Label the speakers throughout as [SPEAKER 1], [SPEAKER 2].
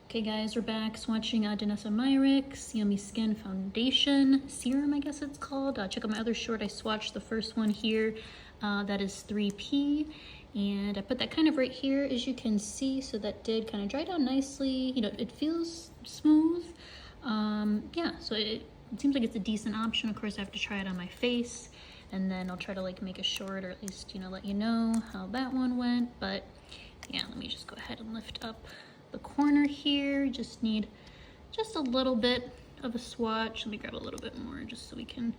[SPEAKER 1] Okay guys, we're back swatching Danessa Myricks Yummy Skin Foundation Serum, I guess it's called. Check out my other short. I swatched the first one here. That is 3P. And I put that kind of right here, as you can see. So that did kind of dry down nicely. You know, it feels smooth. Yeah, so it seems like it's a decent option. Of course, I have to try it on my face. And then I'll try to like make a short, or at least, you know, let you know how that one went. But yeah, let me just go ahead and lift up the corner here. Just need just a little bit of a swatch. Let me grab a little bit more just so we can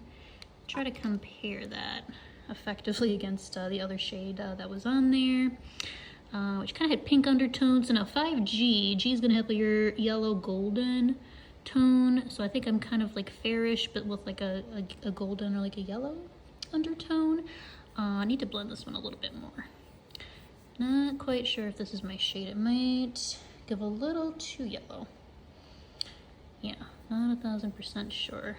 [SPEAKER 1] try to compare that effectively against the other shade that was on there, which kind of had pink undertones. So now 5G, G is gonna have your yellow golden tone. So I think I'm kind of like fairish, but with like a golden or like a yellow undertone. I need to blend this one a little bit more. Not quite sure if this is my shade. It might give a little too yellow. Yeah, not 1000% sure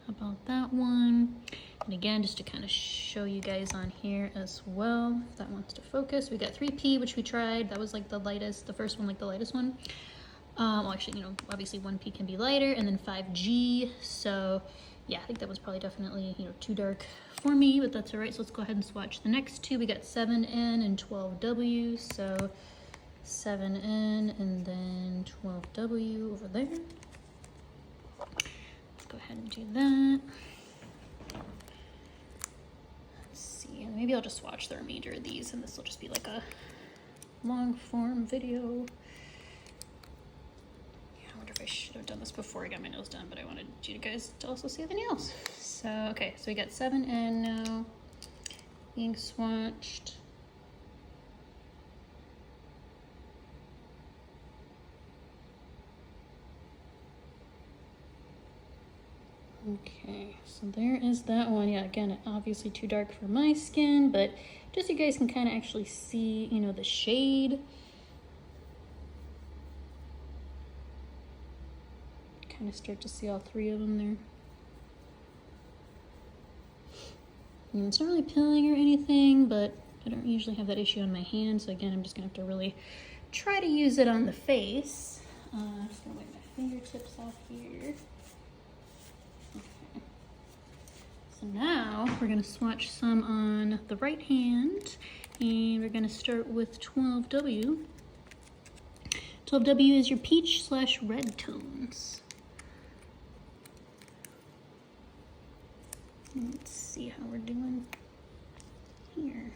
[SPEAKER 1] about that one. And again, just to kind of show you guys on here as well, if that wants to focus, we got 3P, which we tried. That was like the lightest, the first one, like the lightest one. Well, actually, you know, obviously 1P can be lighter, and then 5G. So yeah, I think that was probably definitely, you know, too dark for me, but that's all right. So let's go ahead and swatch the next two. We got 7N and 12W. So 7N and then 12W over there. Let's go ahead and do that. Let's see, maybe I'll just swatch the remainder of these, and this will just be like a long form video. I should have done this before I got my nose done, but I wanted you guys to also see the nails. So, okay, so we got 7N now being swatched. Okay, so there is that one. Yeah, again, obviously too dark for my skin, but just so you guys can kind of actually see, you know, the shade. Kind of start to see all three of them there. And it's not really peeling or anything, but I don't usually have that issue on my hand. So again, I'm just gonna have to really try to use it on the face. I'm just gonna wipe my fingertips off here. Okay. So now we're gonna swatch some on the right hand, and we're gonna start with 12W. 12W is your peach/red tones. Let's see how we're doing here.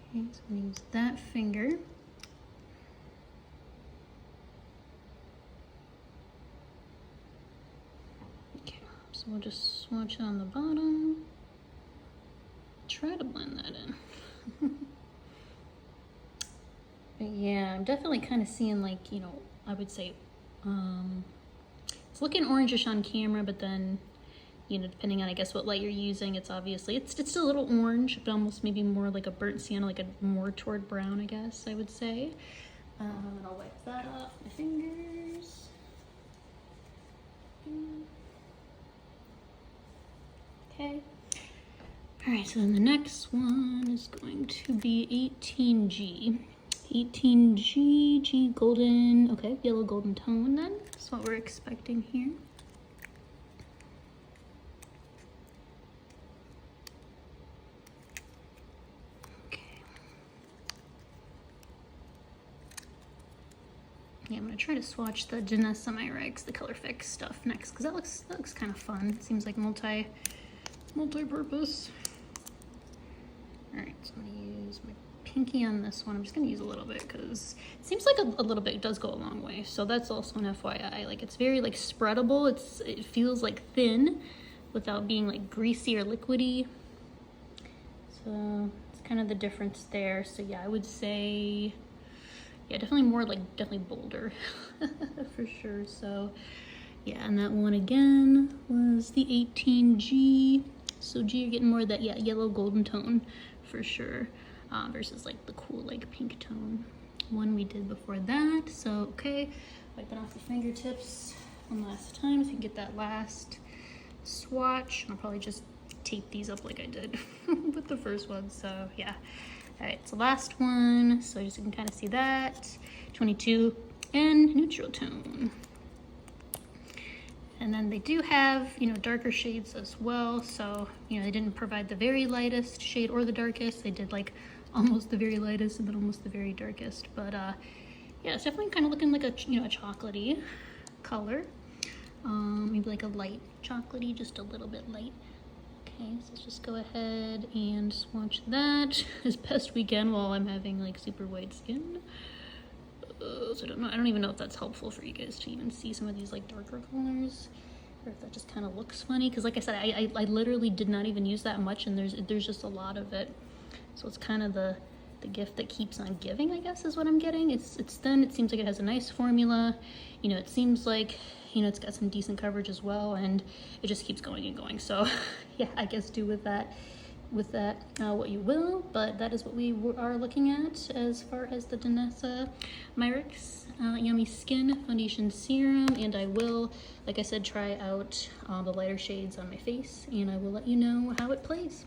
[SPEAKER 1] Okay, so I'm gonna use that finger. Okay, so we'll just swatch it on the bottom. Try to blend that in. But yeah, I'm definitely kind of seeing, like, you know, I would say, it's looking orangish on camera, but then, you know, depending on, I guess, what light you're using, it's obviously, it's still a little orange, but almost maybe more like a burnt sienna, like a more toward brown, I guess, I would say. And I'll wipe that off my fingers. Okay. All right, so then the next one is going to be 18G. 18G, G golden, okay, yellow golden tone then. That's what we're expecting here. Yeah, I'm gonna try to swatch the Danessa Myricks, the Color Fix stuff next, because that looks kind of fun. It seems like multi-purpose. All right, so I'm gonna use my pinky on this one. I'm just gonna use a little bit because it seems like a little bit does go a long way. So that's also an FYI. Like, it's very like spreadable. It feels like thin without being like greasy or liquidy. So it's kind of the difference there. So yeah, I would say, yeah, definitely more like, definitely bolder for sure. So yeah, and that one again was the 18G. So G, you're getting more of that, yeah, yellow golden tone for sure, versus like the cool like pink tone one we did before that. So okay, wipe that off the fingertips one last time so you can get that last swatch. I'll probably just tape these up like I did with the first one. So yeah. All right, so last one, so just you can kind of see that. 22 and neutral tone. And then they do have, you know, darker shades as well. So, you know, they didn't provide the very lightest shade or the darkest. They did like almost the very lightest and then almost the very darkest. But yeah, it's definitely kind of looking like a, you know, a chocolatey color. Maybe like a light chocolatey, just a little bit light. Okay, so let's just go ahead and swatch that as best we can while I'm having like super white skin. So I don't even know if that's helpful for you guys to even see some of these like darker colors, or if that just kind of looks funny, because like I said, I literally did not even use that much, and there's just a lot of it. So it's kind of the gift that keeps on giving, I guess, is what I'm getting. It's thin, it seems like it has a nice formula, you know, it seems like, you know, it's got some decent coverage as well, and it just keeps going and going. So yeah, I guess do with that what you will, but that is what we are looking at as far as the Danessa Myricks Yummy Skin Foundation Serum. And I will, like I said, try out the lighter shades on my face, and I will let you know how it plays.